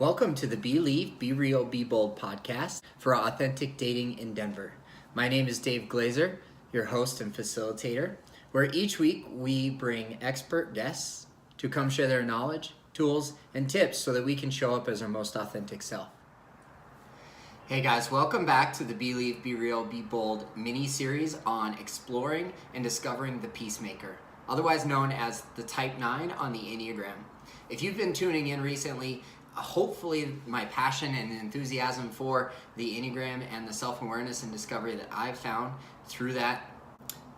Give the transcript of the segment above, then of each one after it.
Welcome to the Believe, Be Real, Be Bold podcast for authentic dating in Denver. My name is Dave Glaser, your host and facilitator, where each week we bring expert guests to come share their knowledge, tools, and tips so that we can show up as our most authentic self. Hey guys, welcome back to the Believe, Be Real, Be Bold mini-series on exploring and discovering the Peacemaker, otherwise known as the Type 9 on the Enneagram. If you've been tuning in recently, hopefully my passion and enthusiasm for the Enneagram and the self-awareness and discovery that I've found through that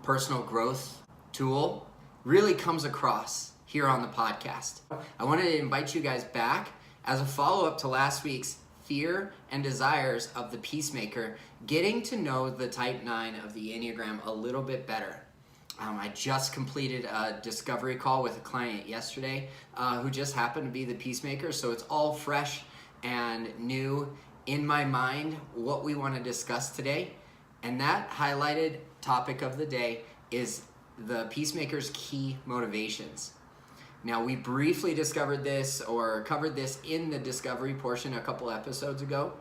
personal growth tool really comes across here on the podcast. I wanted to invite you guys back as a follow-up to last week's Fear and Desires of the Peacemaker, getting to know the Type 9 of the Enneagram a little bit better. I just completed a discovery call with a client yesterday who just happened to be the Peacemaker, so it's all fresh and new in my mind what we want to discuss today. And that highlighted topic of the day is the Peacemaker's key motivations. Now, we briefly discovered this or covered this in the discovery portion a couple episodes ago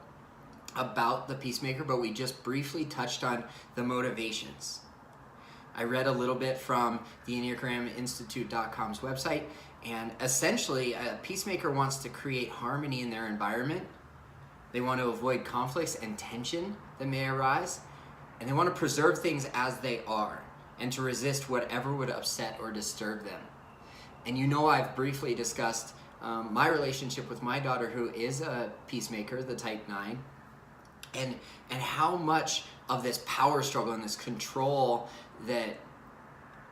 about the Peacemaker, but we just briefly touched on the motivations. I read a little bit from the EnneagramInstitute.com's website, and essentially a Peacemaker wants to create harmony in their environment. They want to avoid conflicts and tension that may arise, and they want to preserve things as they are and to resist whatever would upset or disturb them. And you know, I've briefly discussed my relationship with my daughter, who is a Peacemaker, the Type 9, and how much of this power struggle and this control that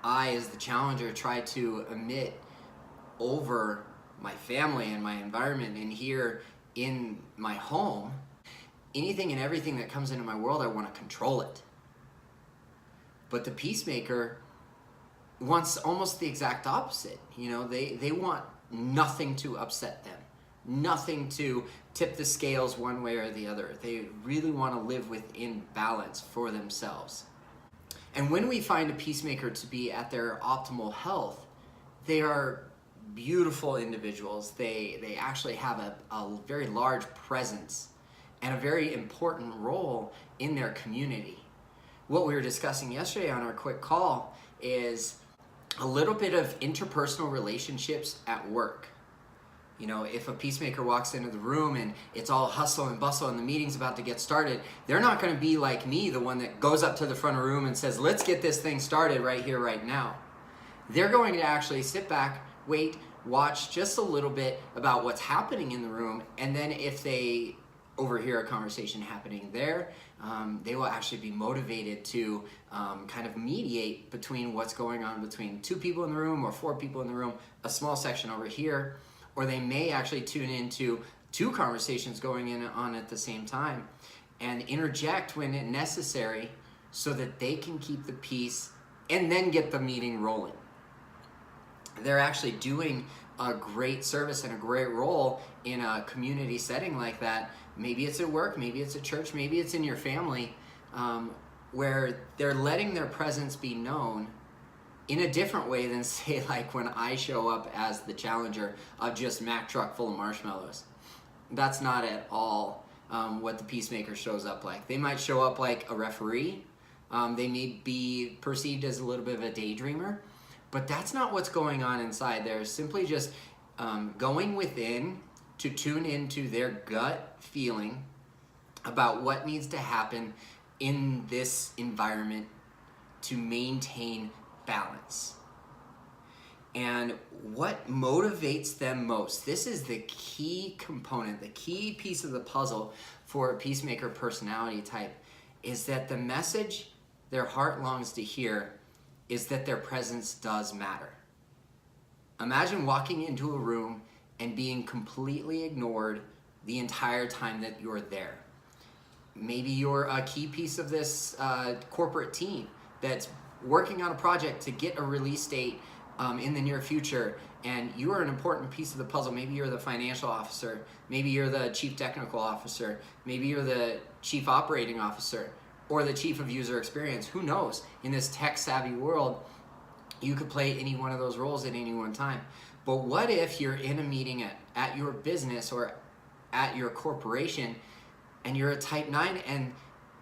I, as the challenger, try to emit over my family and my environment and here in my home. Anything and everything that comes into my world, I want to control it. But the Peacemaker wants almost the exact opposite. You know, they want nothing to upset them, nothing to tip the scales one way or the other. They really want to live within balance for themselves. And when we find a Peacemaker to be at their optimal health, they are beautiful individuals. They actually have a very large presence and a very important role in their community. What we were discussing yesterday on our quick call is a little bit of interpersonal relationships at work. You know, if a Peacemaker walks into the room and it's all hustle and bustle and the meeting's about to get started, they're not going to be like me, the one that goes up to the front of the room and says, let's get this thing started right here, right now. They're going to actually sit back, wait, watch just a little bit about what's happening in the room, and then if they overhear a conversation happening there, they will actually be motivated to kind of mediate between what's going on between two people in the room or four people in the room, a small section over here. Or they may actually tune into two conversations going on at the same time and interject when necessary so that they can keep the peace and then get the meeting rolling. They're actually doing a great service and a great role in a community setting like that. Maybe it's at work, maybe it's at church, maybe it's in your family, where they're letting their presence be known in a different way than, say, like when I show up as the challenger of just Mack truck full of marshmallows. That's not at all what the Peacemaker shows up like. They might show up like a referee. They may be perceived as a little bit of a daydreamer, but that's not what's going on inside. They're simply just going within to tune into their gut feeling about what needs to happen in this environment to maintain balance. And what motivates them most, this is the key component, the key piece of the puzzle for a Peacemaker personality type, is that the message their heart longs to hear is that their presence does matter. Imagine walking into a room and being completely ignored the entire time that you're there. Maybe you're a key piece of this corporate team that's working on a project to get a release date in the near future, and you are an important piece of the puzzle. Maybe you're the financial officer, maybe you're the chief technical officer, maybe you're the chief operating officer, or the chief of user experience. Who knows? In this tech-savvy world, you could play any one of those roles at any one time. But what if you're in a meeting at your business or at your corporation and you're a type 9 and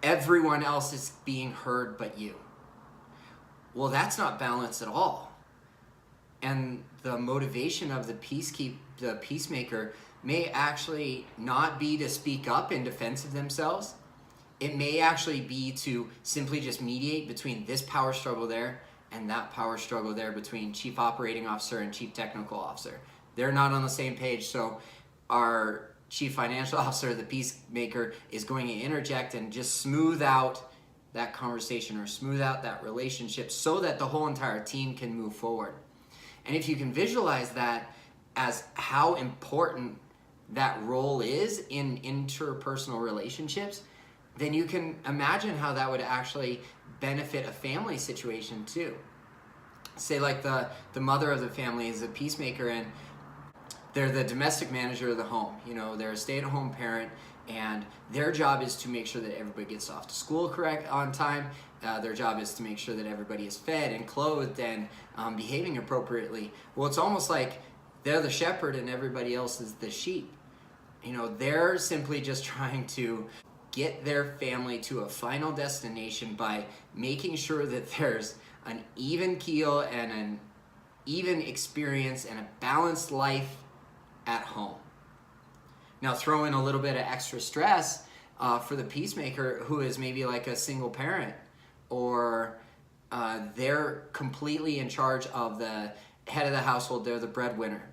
everyone else is being heard but you. Well, that's not balance at all. And the motivation of the peacemaker may actually not be to speak up in defense of themselves. It may actually be to simply just mediate between this power struggle there and that power struggle there between chief operating officer and chief technical officer. They're not on the same page, so our chief financial officer, the peacemaker, is going to interject and just smooth out that conversation or smooth out that relationship so that the whole entire team can move forward. And if you can visualize that as how important that role is in interpersonal relationships, then you can imagine how that would actually benefit a family situation too. Say like the mother of the family is a peacemaker and they're the domestic manager of the home. You know, they're a stay-at-home parent and their job is to make sure that everybody gets off to school correct on time. Their job is to make sure that everybody is fed and clothed and behaving appropriately. Well, it's almost like they're the shepherd and everybody else is the sheep. You know, they're simply just trying to get their family to a final destination by making sure that there's an even keel and an even experience and a balanced life at home. Now throw in a little bit of extra stress for the peacemaker who is maybe like a single parent or they're completely in charge of the head of the household, they're the breadwinner.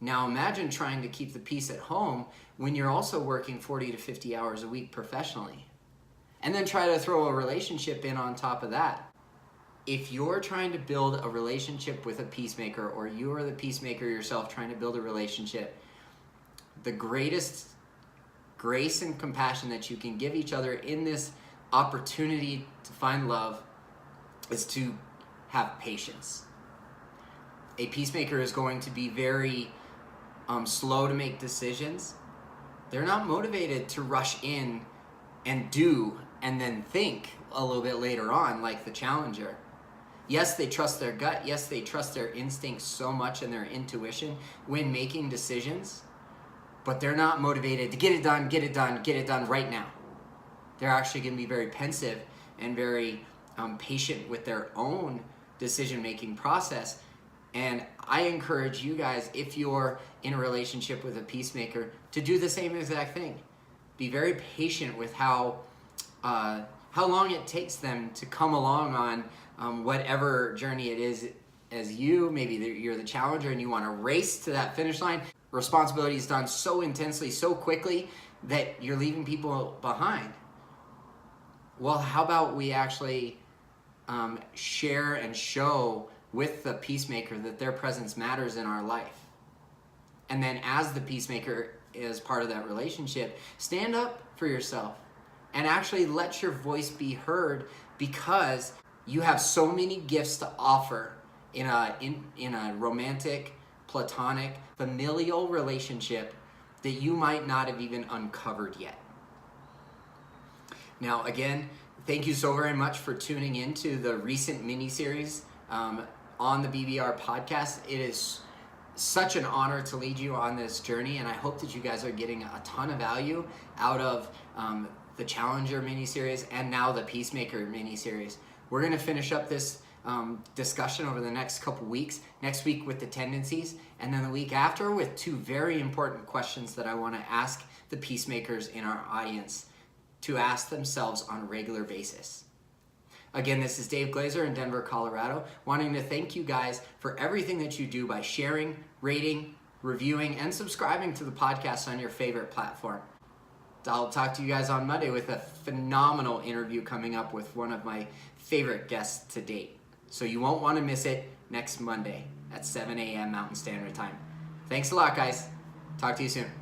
Now imagine trying to keep the peace at home when you're also working 40 to 50 hours a week professionally. And then try to throw a relationship in on top of that. If you're trying to build a relationship with a peacemaker or you are the peacemaker yourself trying to build a relationship, the greatest grace and compassion that you can give each other in this opportunity to find love is to have patience. A peacemaker is going to be very slow to make decisions. They're not motivated to rush in and do and then think a little bit later on like the challenger. Yes, they trust their gut. Yes, they trust their instincts so much and their intuition when making decisions, but they're not motivated to get it done right now. They're actually going to be very pensive and very patient with their own decision-making process. And I encourage you guys, if you're in a relationship with a peacemaker, to do the same exact thing. Be very patient with how long it takes them to come along on whatever journey it is as you. Maybe you're the challenger and you want to race to that finish line. Responsibility is done so intensely, so quickly that you're leaving people behind. Well, how about we actually share and show with the peacemaker that their presence matters in our life. And then as the peacemaker is part of that relationship, stand up for yourself and actually let your voice be heard because you have so many gifts to offer in a romantic, platonic, familial relationship that you might not have even uncovered yet. Now, again, thank you so very much for tuning into the recent mini-series on the BBR Podcast. It is such an honor to lead you on this journey, and I hope that you guys are getting a ton of value out of the Challenger mini-series and now the Peacemaker mini-series. We're going to finish up this discussion over the next couple weeks, next week with the tendencies, and then the week after with two very important questions that I want to ask the peacemakers in our audience to ask themselves on a regular basis. Again, this is Dave Glaser in Denver, Colorado, wanting to thank you guys for everything that you do by sharing, rating, reviewing, and subscribing to the podcast on your favorite platform. I'll talk to you guys on Monday with a phenomenal interview coming up with one of my favorite guests to date. So you won't want to miss it next Monday at 7 a.m. Mountain Standard Time. Thanks a lot, guys. Talk to you soon.